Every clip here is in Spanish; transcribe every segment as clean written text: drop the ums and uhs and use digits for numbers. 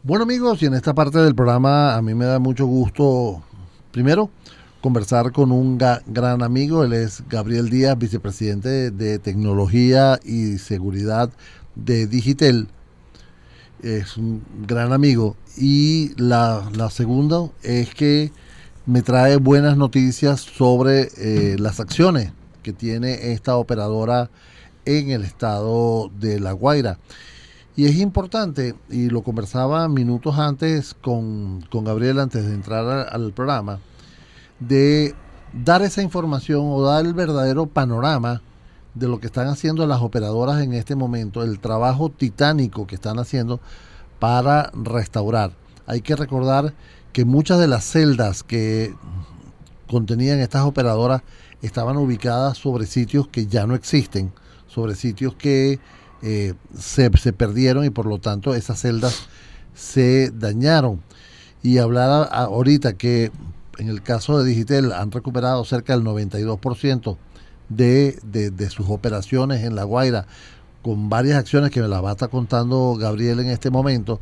Bueno amigos, y en esta parte del programa a mí me da mucho gusto, primero, conversar con un gran amigo. Él es Gabriel Díaz, vicepresidente de Tecnología y Seguridad de Digitel. Es un gran amigo. Y la segunda es que me trae buenas noticias sobre las acciones que tiene esta operadora en el estado de La Guaira. Y es importante, y lo conversaba minutos antes con Gabriel antes de entrar al programa, de dar esa información o dar el verdadero panorama de lo que están haciendo las operadoras en este momento, el trabajo titánico que están haciendo para restaurar. Hay que recordar que muchas de las celdas que contenían estas operadoras estaban ubicadas sobre sitios que ya no existen, sobre sitios que se perdieron y por lo tanto esas celdas se dañaron. Y hablar ahorita que en el caso de Digitel han recuperado cerca del 92% de sus operaciones en La Guaira, con varias acciones que me las va a estar contando Gabriel en este momento.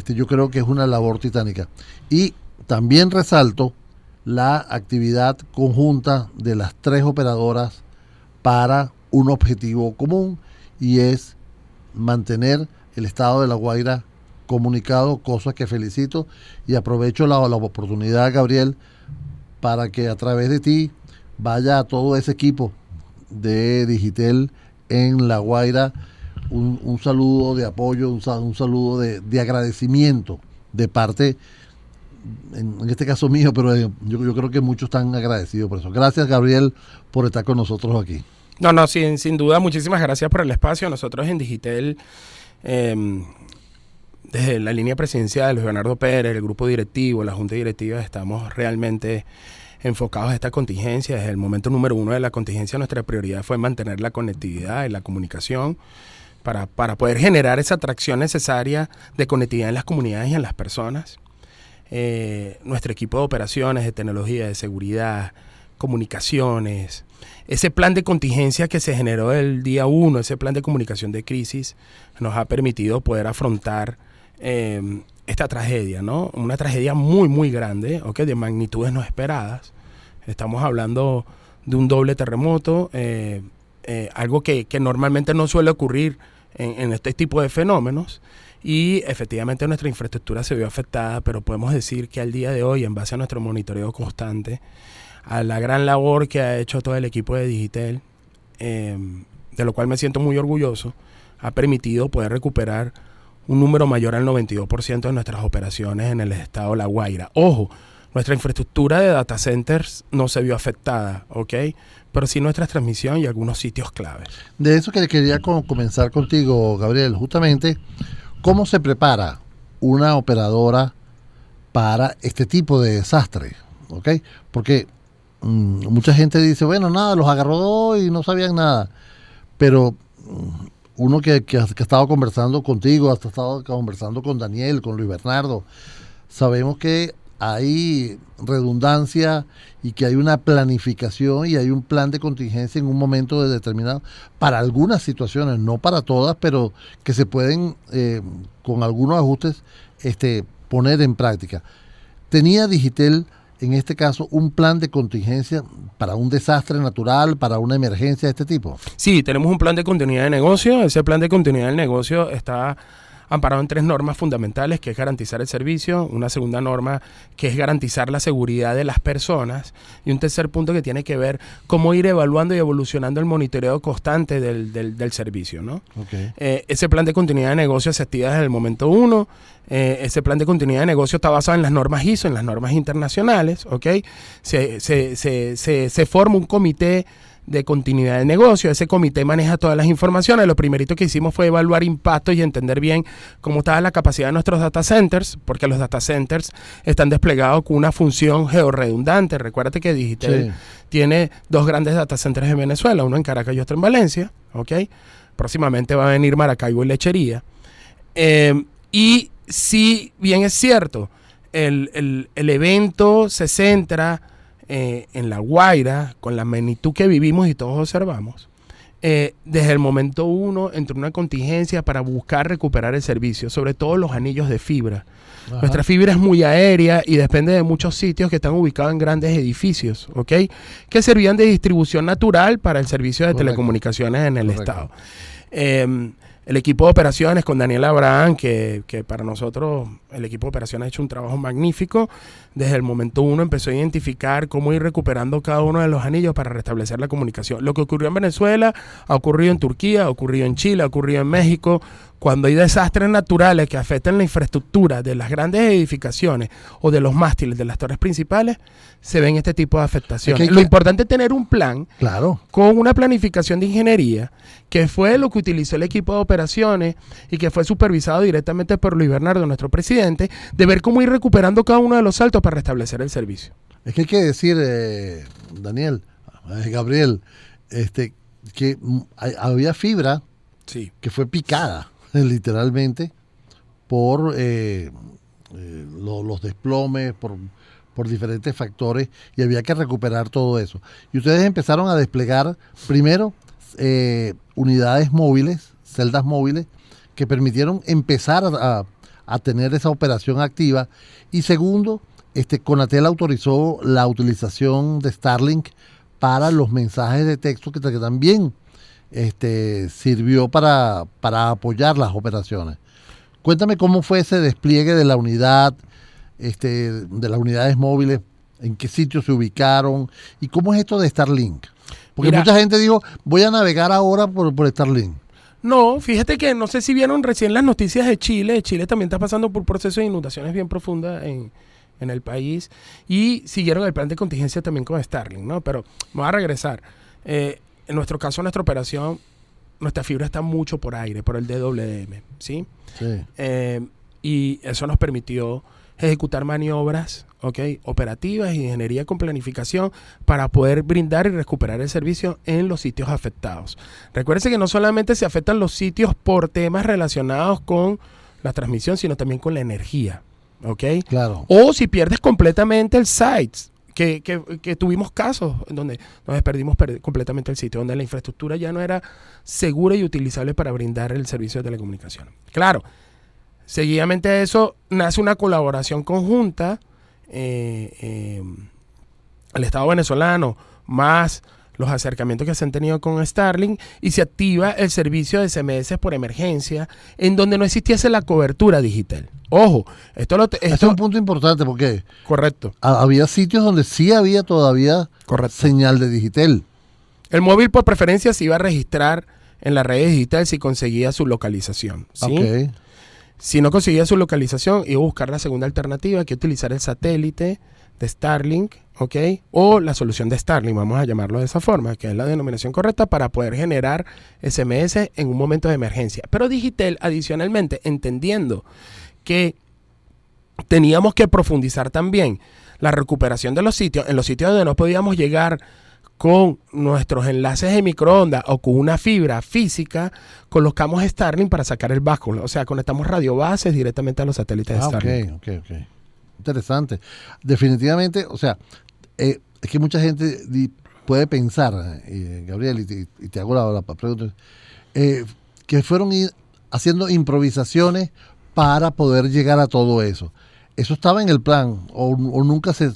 Yo creo que es una labor titánica. Y también resalto la actividad conjunta de las tres operadoras para un objetivo común, y es mantener el estado de La Guaira comunicado, cosa que felicito, y aprovecho la oportunidad, Gabriel, para que a través de ti vaya a todo ese equipo de Digitel en La Guaira un saludo de apoyo, un saludo de agradecimiento de parte, en este caso mío, pero yo creo que muchos están agradecidos por eso. Gracias, Gabriel, por estar con nosotros aquí. No, sin duda, muchísimas gracias por el espacio. Nosotros en Digitel, desde la línea presidencial, Luis Bernardo Pérez, el grupo directivo, la junta directiva, estamos realmente enfocados a esta contingencia. Desde el momento número 1 de la contingencia, nuestra prioridad fue mantener la conectividad y la comunicación para poder generar esa atracción necesaria de conectividad en las comunidades y en las personas. Nuestro equipo de operaciones, de tecnología, de seguridad, comunicaciones, ese plan de contingencia que se generó el día 1, ese plan de comunicación de crisis, nos ha permitido poder afrontar esta tragedia, ¿no? Una tragedia muy, muy grande, ¿okay? De magnitudes no esperadas. Estamos hablando de un doble terremoto, algo que normalmente no suele ocurrir en este tipo de fenómenos. Y efectivamente nuestra infraestructura se vio afectada, pero podemos decir que al día de hoy, en base a nuestro monitoreo constante, a la gran labor que ha hecho todo el equipo de Digitel, de lo cual me siento muy orgulloso, ha permitido poder recuperar un número mayor al 92% de nuestras operaciones en el estado de La Guaira. Ojo, nuestra infraestructura de data centers no se vio afectada, ¿ok? Pero sí nuestra transmisión y algunos sitios claves. De eso que quería comenzar contigo, Gabriel, justamente, ¿cómo se prepara una operadora para este tipo de desastre? ¿Ok? Porque mucha gente dice, bueno, nada, los agarró y no sabían nada. Pero uno que ha estado conversando contigo, ha estado conversando con Daniel, con Luis Bernardo, sabemos que hay redundancia y que hay una planificación y hay un plan de contingencia en un momento determinado para algunas situaciones, no para todas, pero que se pueden, con algunos ajustes, poner en práctica. ¿Tenía Digitel, en este caso, un plan de contingencia para un desastre natural, para una emergencia de este tipo? Sí, tenemos un plan de continuidad de negocio. Ese plan de continuidad del negocio está amparado en 3 normas fundamentales, que es garantizar el servicio, una segunda norma que es garantizar la seguridad de las personas, y un tercer punto que tiene que ver cómo ir evaluando y evolucionando el monitoreo constante del servicio, ¿no? Okay. Ese plan de continuidad de negocio se activa desde el momento 1. Ese plan de continuidad de negocio está basado en las normas ISO, en las normas internacionales, ¿ok? Se forma un comité de continuidad del negocio. Ese comité maneja todas las informaciones. Lo primerito que hicimos fue evaluar impactos y entender bien cómo estaba la capacidad de nuestros data centers, porque los data centers están desplegados con una función georredundante. Recuérdate que Digitel tiene 2 grandes data centers en Venezuela, uno en Caracas y otro en Valencia, ¿ok? Próximamente va a venir Maracaibo y Lechería. Y si bien es cierto, el evento se centra en La Guaira, con la magnitud que vivimos y todos observamos, desde el momento uno entró una contingencia para buscar recuperar el servicio, sobre todo los anillos de fibra. Ajá. Nuestra fibra es muy aérea y depende de muchos sitios que están ubicados en grandes edificios, ¿ok? Que servían de distribución natural para el servicio de telecomunicaciones en el Estado. El equipo de operaciones con Daniel Abraham, que para nosotros el equipo de operaciones ha hecho un trabajo magnífico. Desde el momento uno empezó a identificar cómo ir recuperando cada uno de los anillos para restablecer la comunicación. Lo que ocurrió en Venezuela ha ocurrido en Turquía, ha ocurrido en Chile, ha ocurrido en México. Cuando hay desastres naturales que afectan la infraestructura de las grandes edificaciones o de los mástiles de las torres principales, se ven este tipo de afectaciones. Lo importante es tener un plan, claro, con una planificación de ingeniería, que fue lo que utilizó el equipo de operaciones y que fue supervisado directamente por Luis Bernardo, nuestro presidente, de ver cómo ir recuperando cada uno de los saltos para restablecer el servicio. Es que hay que decir, Gabriel, que había fibra, sí, que fue picada literalmente por los desplomes, por diferentes factores, y había que recuperar todo eso. Y ustedes empezaron a desplegar primero unidades móviles, celdas móviles, que permitieron empezar a tener esa operación activa. Y segundo, Conatel autorizó la utilización de Starlink para los mensajes de texto, que también sirvió para apoyar las operaciones. Cuéntame cómo fue ese despliegue de la unidad, de las unidades móviles, en qué sitios se ubicaron y cómo es esto de Starlink. Porque mucha gente dijo, voy a navegar ahora por Starlink. No, fíjate que no sé si vieron recién las noticias de Chile. Chile también está pasando por un proceso de inundaciones bien profundas en el país y siguieron el plan de contingencia también con Starlink, ¿no? Pero me voy a regresar. En nuestro caso, nuestra operación, nuestra fibra está mucho por aire, por el DWDM, ¿sí? Sí. Y eso nos permitió ejecutar maniobras, operativas y ingeniería con planificación para poder brindar y recuperar el servicio en los sitios afectados. Recuérdense que no solamente se afectan los sitios por temas relacionados con la transmisión, sino también con la energía, ¿ok? Claro. O si pierdes completamente el site, que tuvimos casos donde nos perdimos completamente el sitio, donde la infraestructura ya no era segura y utilizable para brindar el servicio de telecomunicación. Claro, seguidamente a eso nace una colaboración conjunta, el Estado venezolano más los acercamientos que se han tenido con Starlink, y se activa el servicio de SMS por emergencia en donde no existiese la cobertura digital. Ojo, esto es un punto importante porque correcto, había sitios donde sí había todavía señal de digital. El móvil por preferencia se iba a registrar en la red digital si conseguía su localización, ¿sí? Okay. Si no conseguía su localización, iba a buscar la segunda alternativa, que es utilizar el satélite de Starlink, ¿ok? O la solución de Starlink, vamos a llamarlo de esa forma, que es la denominación correcta para poder generar SMS en un momento de emergencia. Pero Digitel, adicionalmente, entendiendo que teníamos que profundizar también la recuperación de los sitios, en los sitios donde no podíamos llegar con nuestros enlaces de microondas o con una fibra física, colocamos Starlink para sacar el báculo. O sea, conectamos radiobases directamente a los satélites de Starlink. Ok. Interesante. Definitivamente, o sea, es que mucha gente puede pensar, Gabriel, y te hago la pregunta, que fueron haciendo improvisaciones para poder llegar a todo eso. ¿Eso estaba en el plan o nunca se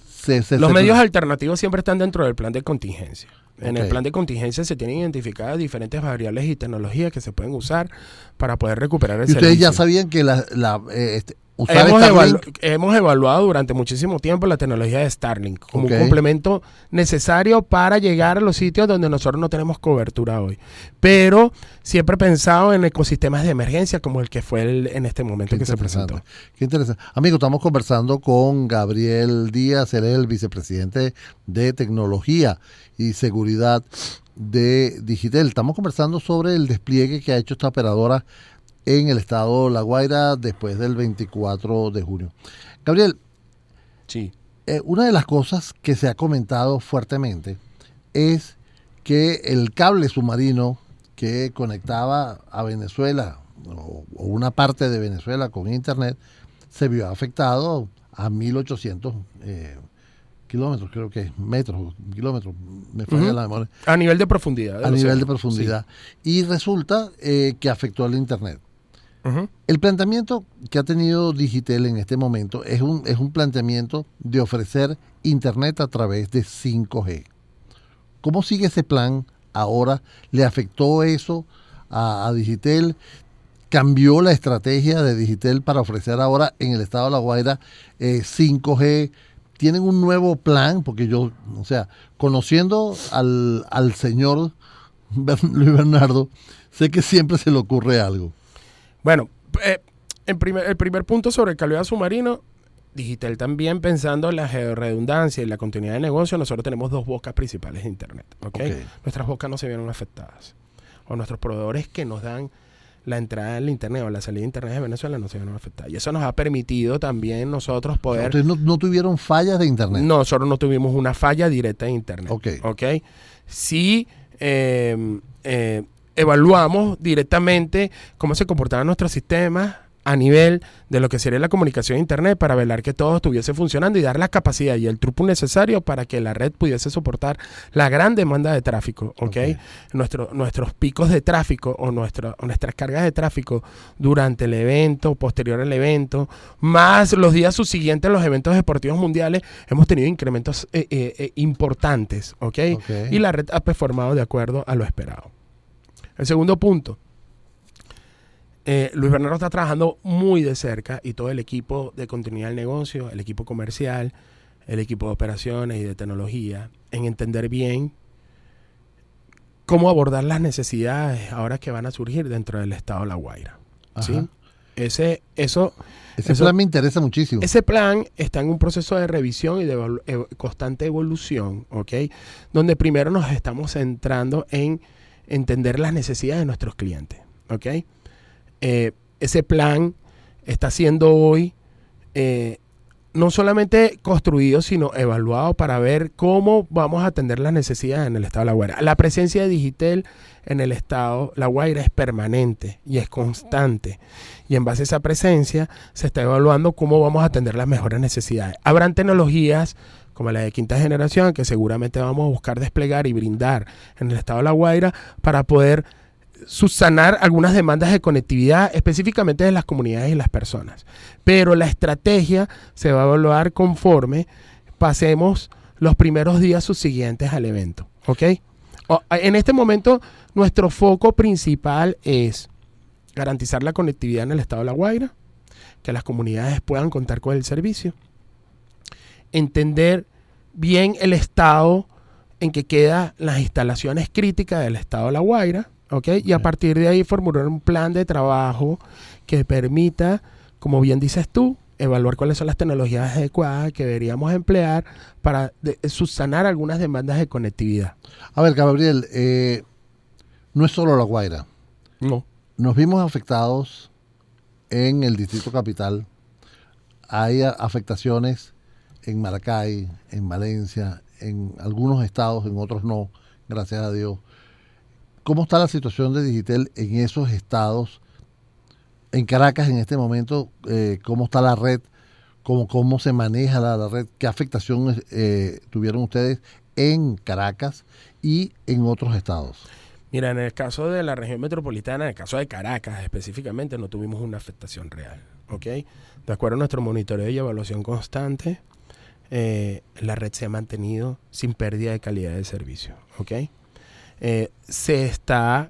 Los medios alternativos siempre están dentro del plan de contingencia. En el plan de contingencia se tienen identificadas diferentes variables y tecnologías que se pueden usar para poder recuperar el servicio. ¿Y ustedes ya sabían que hemos evaluado durante muchísimo tiempo la tecnología de Starlink como un complemento necesario para llegar a los sitios donde nosotros no tenemos cobertura hoy? Pero siempre he pensado en ecosistemas de emergencia como el que fue en este momento que se presentó. Qué interesante. Amigo, estamos conversando con Gabriel Díaz, él es el vicepresidente de Tecnología y Seguridad de Digitel. Estamos conversando sobre el despliegue que ha hecho esta operadora en el estado de La Guaira después del 24 de junio. Gabriel, sí. Una de las cosas que se ha comentado fuertemente es que el cable submarino que conectaba a Venezuela o una parte de Venezuela con internet se vio afectado a 1.800 kilómetros, creo que es, metros, kilómetros, me falla la memoria. A nivel de profundidad. A nivel de profundidad. Sí. Y resulta que afectó al Internet. El planteamiento que ha tenido Digitel en este momento es un planteamiento de ofrecer Internet a través de 5G. ¿Cómo sigue ese plan ahora? ¿Le afectó eso a Digitel? ¿Cambió la estrategia de Digitel para ofrecer ahora en el estado de La Guaira 5G? ¿Tienen un nuevo plan? Porque yo, o sea, conociendo al señor Luis Bernardo, sé que siempre se le ocurre algo. Bueno, el primer punto sobre el cableado submarino, Digitel también pensando en la georredundancia y la continuidad de negocio, nosotros tenemos dos bocas principales de Internet, ¿okay? Nuestras bocas no se vieron afectadas. O nuestros proveedores que nos dan la entrada al Internet o la salida de Internet de Venezuela no se vieron afectadas. Y eso nos ha permitido también nosotros poder... Entonces no tuvieron fallas de Internet. No, nosotros no tuvimos una falla directa de Internet. ¿Okay? Sí, evaluamos directamente cómo se comportaban nuestros sistemas a nivel de lo que sería la comunicación a Internet para velar que todo estuviese funcionando y dar la capacidad y el throughput necesario para que la red pudiese soportar la gran demanda de tráfico, ¿okay? Nuestros picos de tráfico o nuestras cargas de tráfico durante el evento, posterior al evento, más los días subsiguientes, los eventos deportivos mundiales, hemos tenido incrementos importantes, ¿okay? Y la red ha performado de acuerdo a lo esperado. El segundo punto. Luis Bernardo está trabajando muy de cerca y todo el equipo de continuidad del negocio, el equipo comercial, el equipo de operaciones y de tecnología, en entender bien cómo abordar las necesidades ahora que van a surgir dentro del estado de La Guaira. ¿Sí? Ese plan me interesa muchísimo. Ese plan está en un proceso de revisión y de constante evolución, ¿ok? Donde primero nos estamos centrando en entender las necesidades de nuestros clientes, ¿ok? Ese plan está siendo hoy no solamente construido, sino evaluado para ver cómo vamos a atender las necesidades en el estado de La Guaira. La presencia de Digitel en el estado La Guaira es permanente y es constante. Y en base a esa presencia se está evaluando cómo vamos a atender las mejores necesidades. Habrán tecnologías como la de quinta generación que seguramente vamos a buscar desplegar y brindar en el estado de La Guaira para poder subsanar algunas demandas de conectividad específicamente de las comunidades y las personas. Pero la estrategia se va a evaluar conforme pasemos los primeros días subsiguientes al evento. ¿Ok? En este momento, nuestro foco principal es garantizar la conectividad en el estado de La Guaira, que las comunidades puedan contar con el servicio, entender bien el estado en que quedan las instalaciones críticas del estado de La Guaira, ¿okay? Y a partir de ahí formular un plan de trabajo que permita, como bien dices tú, evaluar cuáles son las tecnologías adecuadas que deberíamos emplear para subsanar algunas demandas de conectividad. A ver, Gabriel, no es solo La Guaira. No. Nos vimos afectados en el Distrito Capital. Hay afectaciones en Maracay, en Valencia, en algunos estados, en otros no, gracias a Dios. ¿Cómo está la situación de Digitel en esos estados? En Caracas en este momento, ¿cómo está la red? ¿Cómo se maneja la red? ¿Qué afectación tuvieron ustedes en Caracas y en otros estados? Mira, en el caso de la región metropolitana, en el caso de Caracas específicamente, no tuvimos una afectación real, ¿ok? De acuerdo a nuestro monitoreo y evaluación constante, la red se ha mantenido sin pérdida de calidad de servicio, ¿ok? Se está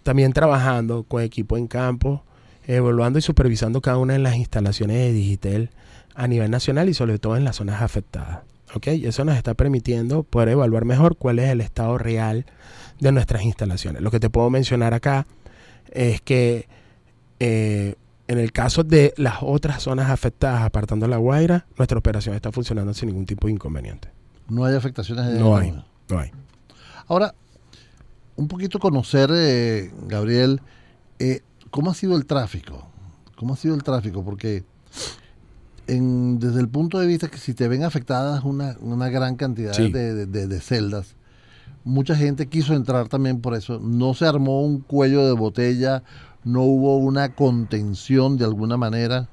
también trabajando con equipo en campo, evaluando y supervisando cada una de las instalaciones de Digitel a nivel nacional y sobre todo en las zonas afectadas. ¿Okay? Y eso nos está permitiendo poder evaluar mejor cuál es el estado real de nuestras instalaciones. Lo que te puedo mencionar acá es que en el caso de las otras zonas afectadas, apartando La Guaira, nuestra operación está funcionando sin ningún tipo de inconveniente. ¿No hay afectaciones? No hay. Ahora, un poquito conocer, Gabriel, ¿cómo ha sido el tráfico? ¿Cómo ha sido el tráfico? Porque desde el punto de vista que si te ven afectadas una gran cantidad de celdas, mucha gente quiso entrar también por eso. No se armó un cuello de botella, no hubo una contención de alguna manera.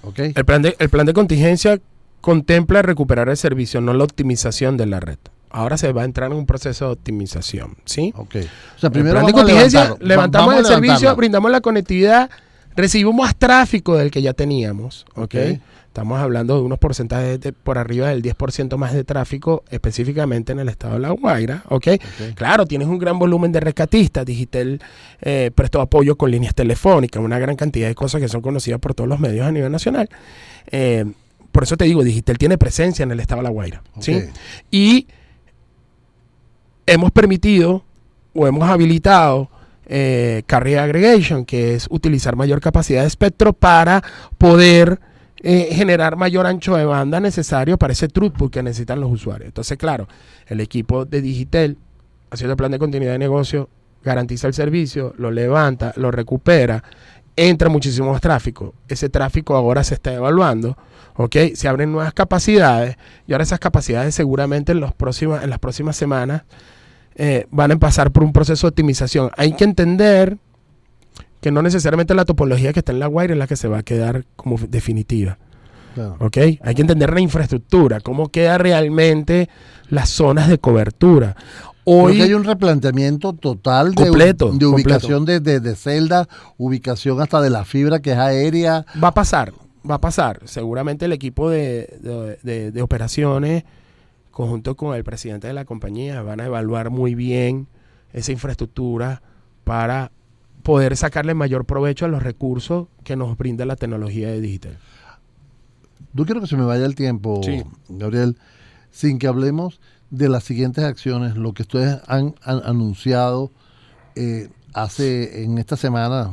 ¿Okay? El plan de contingencia contempla recuperar el servicio, no la optimización de la red. Ahora se va a entrar en un proceso de optimización, ¿sí? Ok. O sea, primero el plan de vamos a contingencia, levantamos vamos a el servicio, levantarla. brindamos la conectividad, recibimos más tráfico del que ya teníamos, ¿ok? Ok. Estamos hablando de unos porcentajes por arriba del 10% más de tráfico, específicamente en el estado de La Guaira, ¿ok? Claro, tienes un gran volumen de rescatistas. Digitel prestó apoyo con líneas telefónicas, una gran cantidad de cosas que son conocidas por todos los medios a nivel nacional. Por eso te digo, Digitel tiene presencia en el estado de La Guaira, ¿sí? Ok. Y hemos permitido o hemos habilitado carrier aggregation, que es utilizar mayor capacidad de espectro para poder generar mayor ancho de banda necesario para ese throughput que necesitan los usuarios. Entonces, claro, el equipo de Digitel, haciendo el plan de continuidad de negocio, garantiza el servicio, lo levanta, lo recupera, entra muchísimo más tráfico. Ese tráfico ahora se está evaluando, ¿ok? Se abren nuevas capacidades y ahora esas capacidades seguramente en las próximas semanas van a pasar por un proceso de optimización. Hay que entender que no necesariamente la topología que está en La Guaira es la que se va a quedar como definitiva. Claro. ¿Ok? Hay que entender la infraestructura, cómo quedan realmente las zonas de cobertura. Creo que hay un replanteamiento total completo, de ubicación de celda, ubicación hasta de la fibra que es aérea. Va a pasar. Seguramente el equipo de operaciones, conjunto con el presidente de la compañía, van a evaluar muy bien esa infraestructura para poder sacarle mayor provecho a los recursos que nos brinda la tecnología de Digitel. No quiero que se me vaya el tiempo, Sí. Gabriel, sin que hablemos de las siguientes acciones, lo que ustedes han anunciado en esta semana,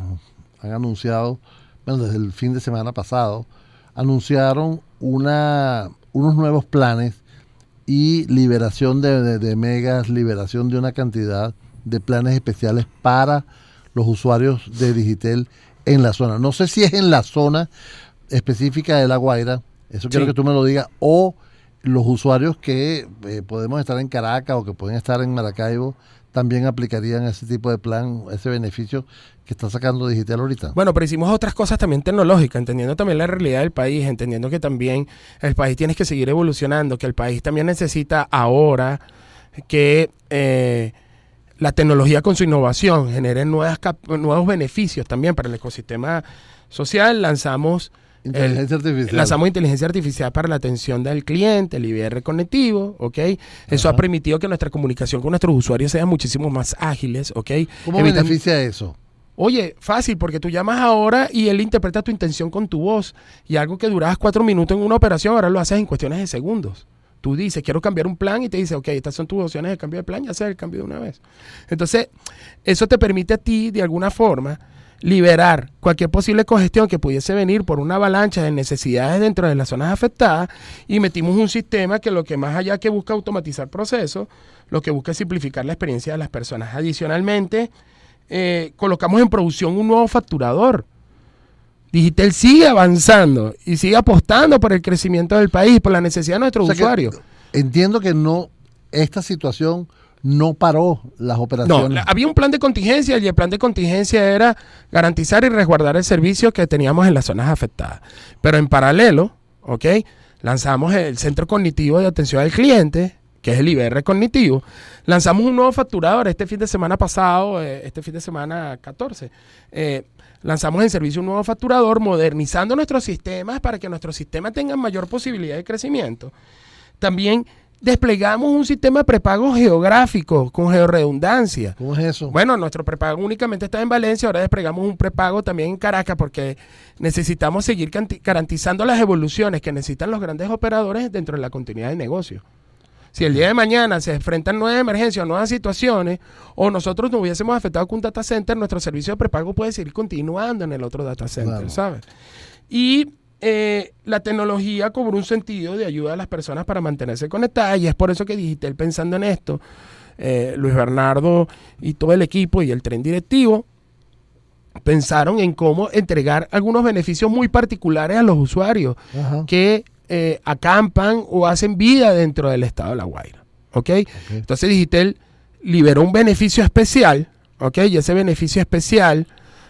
han anunciado, bueno, desde el fin de semana pasado, anunciaron unos nuevos planes y liberación de megas, liberación de una cantidad de planes especiales para los usuarios de Digitel en la zona. No sé si es en la zona específica de La Guaira, eso quiero Sí. que tú me lo digas, o los usuarios que podemos estar en Caracas o que pueden estar en Maracaibo también aplicarían ese tipo de plan, ese beneficio que está sacando Digitel ahorita. Bueno, pero hicimos otras cosas también tecnológicas, entendiendo también la realidad del país, entendiendo que también el país tiene que seguir evolucionando, que el país también necesita ahora que la tecnología con su innovación genere nuevos beneficios también para el ecosistema social. Lanzamos inteligencia artificial para la atención del cliente, el IVR conectivo, ¿ok? Eso ha permitido que nuestra comunicación con nuestros usuarios sea muchísimo más ágiles, ¿ok? ¿Cómo beneficia eso? Oye, fácil, porque tú llamas ahora y él interpreta tu intención con tu voz, y algo que durabas 4 minutos en una operación, ahora lo haces en cuestiones de segundos. Tú dices, quiero cambiar un plan, y te dice, ok, estas son tus opciones de cambio de plan, y haces el cambio de una vez. Entonces, eso te permite a ti, de alguna forma, liberar cualquier posible congestión que pudiese venir por una avalancha de necesidades dentro de las zonas afectadas, y metimos un sistema que lo que más allá que busca automatizar procesos, lo que busca es simplificar la experiencia de las personas. Adicionalmente, colocamos en producción un nuevo facturador. Digitel sigue avanzando y sigue apostando por el crecimiento del país, por la necesidad de nuestros usuarios. Entiendo que esta situación no paró las operaciones. No, había un plan de contingencia, y el plan de contingencia era garantizar y resguardar el servicio que teníamos en las zonas afectadas. Pero en paralelo, ¿ok?, lanzamos el Centro Cognitivo de Atención al Cliente, que es el IVR Cognitivo. Lanzamos un nuevo facturador este fin de semana pasado, este fin de semana 14. Lanzamos en servicio un nuevo facturador, modernizando nuestros sistemas para que nuestros sistemas tengan mayor posibilidad de crecimiento. También desplegamos un sistema de prepago geográfico con georredundancia. ¿Cómo es eso? Bueno, nuestro prepago únicamente está en Valencia, ahora desplegamos un prepago también en Caracas, porque necesitamos seguir garantizando las evoluciones que necesitan los grandes operadores dentro de la continuidad del negocio. Si el día de mañana se enfrentan nuevas emergencias o nuevas situaciones, o nosotros nos hubiésemos afectado con un data center, nuestro servicio de prepago puede seguir continuando en el otro data center, claro, ¿sabes? Y la tecnología cobró un sentido de ayuda a las personas para mantenerse conectadas, y es por eso que Digitel, pensando en esto, Luis Bernardo y todo el equipo y el tren directivo pensaron en cómo entregar algunos beneficios muy particulares a los usuarios. Ajá. Que acampan o hacen vida dentro del estado de La Guaira, ¿ok? Entonces Digitel liberó un beneficio especial, ¿ok? Y ese beneficio especial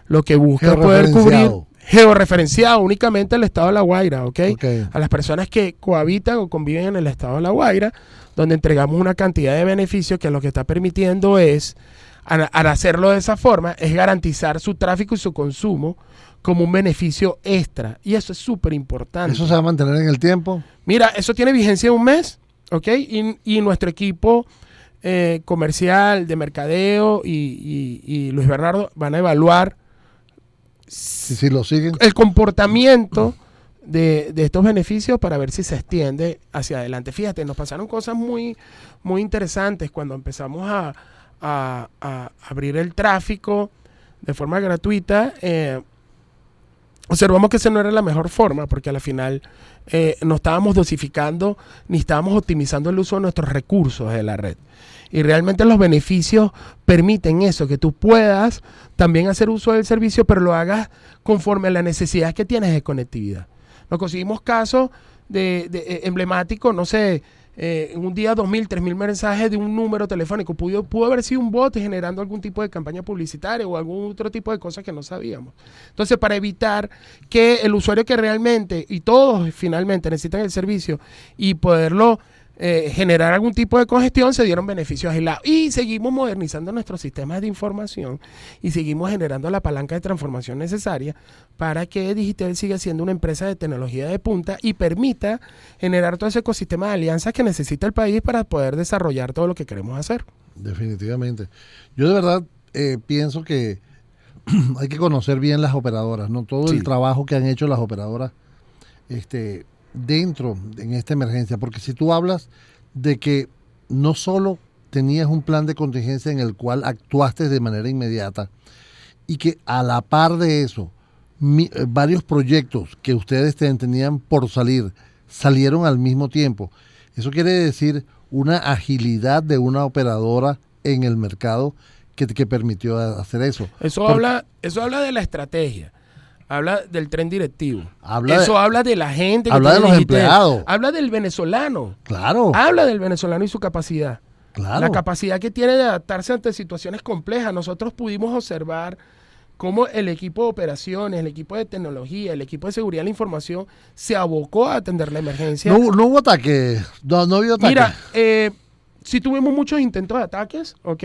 lo que busca es poder cubrir georreferenciado únicamente al estado de La Guaira, ¿ok? Ok. A las personas que cohabitan o conviven en el estado de La Guaira, donde entregamos una cantidad de beneficios que lo que está permitiendo es, al hacerlo de esa forma, es garantizar su tráfico y su consumo como un beneficio extra. Y eso es súper importante. ¿Eso se va a mantener en el tiempo? Mira, eso tiene vigencia de un mes, ¿ok? Y nuestro equipo comercial, de mercadeo y Luis Bernardo van a evaluar Si lo siguen. el comportamiento de estos beneficios para ver si se extiende hacia adelante. Fíjate, nos pasaron cosas muy, muy interesantes cuando empezamos a abrir el tráfico de forma gratuita. Observamos que esa no era la mejor forma, porque a la final no estábamos dosificando ni estábamos optimizando el uso de nuestros recursos de la red. Y realmente los beneficios permiten eso, que tú puedas también hacer uso del servicio, pero lo hagas conforme a las necesidades que tienes de conectividad. Nos conseguimos casos de emblemáticos, no sé, en un día 2.000, 3.000 mensajes de un número telefónico. Pudo haber sido un bot generando algún tipo de campaña publicitaria o algún otro tipo de cosas que no sabíamos. Entonces, para evitar que el usuario que realmente, y todos finalmente necesitan el servicio y poderlo generar algún tipo de congestión, se dieron beneficios aislados. Y seguimos modernizando nuestros sistemas de información y seguimos generando la palanca de transformación necesaria para que Digitel siga siendo una empresa de tecnología de punta y permita generar todo ese ecosistema de alianzas que necesita el país para poder desarrollar todo lo que queremos hacer. Definitivamente. Yo de verdad pienso que hay que conocer bien las operadoras, ¿no? Todo Sí. el trabajo que han hecho las operadoras dentro en esta emergencia, porque si tú hablas de que no solo tenías un plan de contingencia en el cual actuaste de manera inmediata y que a la par de eso varios proyectos que ustedes tenían por salieron al mismo tiempo, eso quiere decir una agilidad de una operadora en el mercado que permitió hacer eso. Eso habla de la estrategia. Habla del tren directivo. Habla habla de la gente. Habla de los empleados. Habla del venezolano. Claro. Habla del venezolano y su capacidad. Claro. La capacidad que tiene de adaptarse ante situaciones complejas. Nosotros pudimos observar cómo el equipo de operaciones, el equipo de tecnología, el equipo de seguridad de la información se abocó a atender la emergencia. No hubo ataque. No hubo ataque. Mira, sí tuvimos muchos intentos de ataques, ¿ok?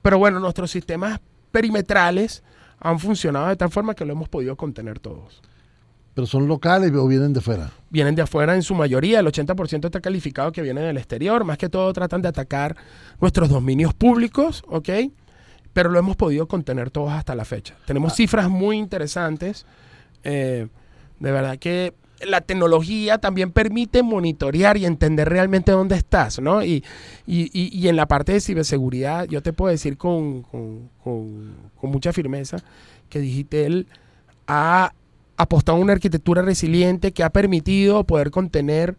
Pero bueno, nuestros sistemas perimetrales han funcionado de tal forma que lo hemos podido contener todos. ¿Pero son locales o vienen de fuera? Vienen de afuera en su mayoría, el 80% está calificado que viene del exterior, más que todo tratan de atacar nuestros dominios públicos, ¿ok? Pero lo hemos podido contener todos hasta la fecha. Tenemos cifras muy interesantes, de verdad que la tecnología también permite monitorear y entender realmente dónde estás, ¿no? Y en la parte de ciberseguridad, yo te puedo decir con mucha firmeza que Digitel ha apostado en una arquitectura resiliente que ha permitido poder contener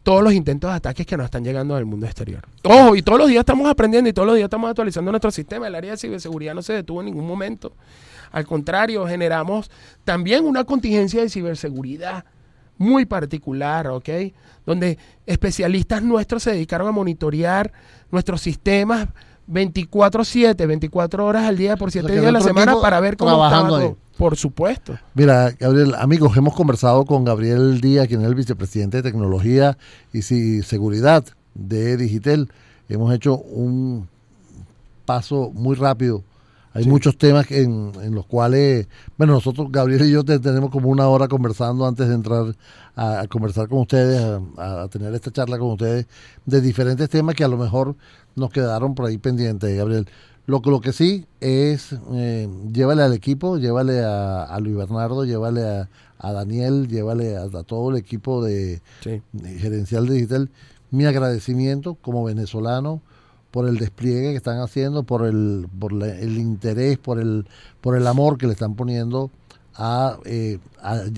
todos los intentos de ataques que nos están llegando del mundo exterior. Ojo, y todos los días estamos aprendiendo y todos los días estamos actualizando nuestro sistema. El área de ciberseguridad no se detuvo en ningún momento. Al contrario, generamos también una contingencia de ciberseguridad muy particular, ¿ok? Donde especialistas nuestros se dedicaron a monitorear nuestros sistemas 24/7, 24 horas al día por 7 días de la semana para ver cómo estaba todo. Por supuesto. Mira, Gabriel, amigos, hemos conversado con Gabriel Díaz, quien es el vicepresidente de Tecnología y Seguridad de Digitel. Hemos hecho un paso muy rápido. Hay muchos temas en los cuales, bueno, nosotros, Gabriel y yo, tenemos como una hora conversando antes de entrar a conversar con ustedes, a tener esta charla con ustedes, de diferentes temas que a lo mejor nos quedaron por ahí pendientes, Gabriel. Lo que sí es, llévale al equipo, llévale a Luis Bernardo, llévale a Daniel, llévale a todo el equipo de gerencial de Digitel, mi agradecimiento como venezolano por el despliegue que están haciendo, por el interés, por el amor que le están poniendo a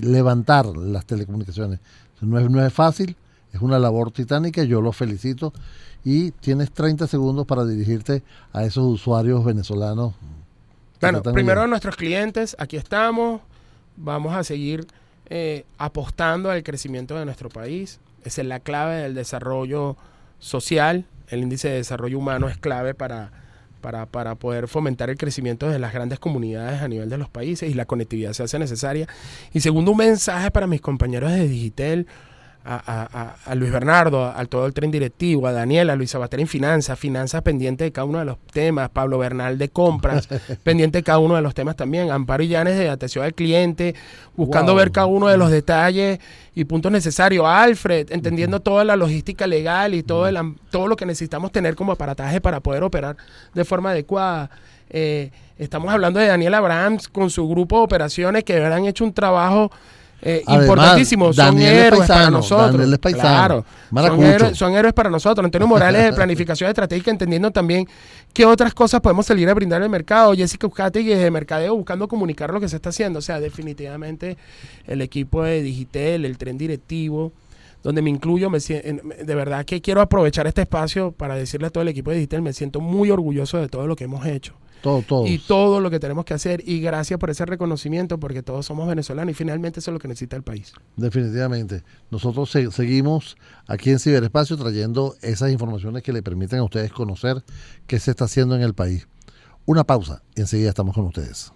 levantar las telecomunicaciones. No es fácil, es una labor titánica, yo los felicito. Y tienes 30 segundos para dirigirte a esos usuarios venezolanos. Bueno, primero a nuestros clientes, aquí estamos, vamos a seguir apostando al crecimiento de nuestro país. Esa es la clave del desarrollo social. El índice de desarrollo humano es clave para para poder fomentar el crecimiento de las grandes comunidades a nivel de los países y la conectividad se hace necesaria. Y segundo, un mensaje para mis compañeros de Digitel, a Luis Bernardo, a todo el tren directivo, a Daniela, a Luis Sabater en finanzas pendiente de cada uno de los temas, Pablo Bernal de compras, pendiente de cada uno de los temas también, Amparo Illanes de atención al cliente, buscando ver cada uno de los detalles y puntos necesarios, Alfred, entendiendo toda la logística legal y todo lo que necesitamos tener como aparataje para poder operar de forma adecuada. Estamos hablando de Daniel Abrahams con su grupo de operaciones que de verdad han hecho un trabajo importantísimo. Son héroes para nosotros. Claro, son héroes para nosotros. Antonio Morales de planificación estratégica, entendiendo también qué otras cosas podemos salir a brindar al mercado. Jessica Uzcategui de mercadeo, buscando comunicar lo que se está haciendo. O sea, definitivamente el equipo de Digitel, el tren directivo, donde me incluyo, de verdad que quiero aprovechar este espacio para decirle a todo el equipo de Digitel, me siento muy orgulloso de todo lo que hemos hecho. Y todo lo que tenemos que hacer, y gracias por ese reconocimiento, porque todos somos venezolanos y finalmente eso es lo que necesita el país. Definitivamente. Nosotros seguimos aquí en Ciberespacio trayendo esas informaciones que le permiten a ustedes conocer qué se está haciendo en el país. Una pausa y enseguida estamos con ustedes.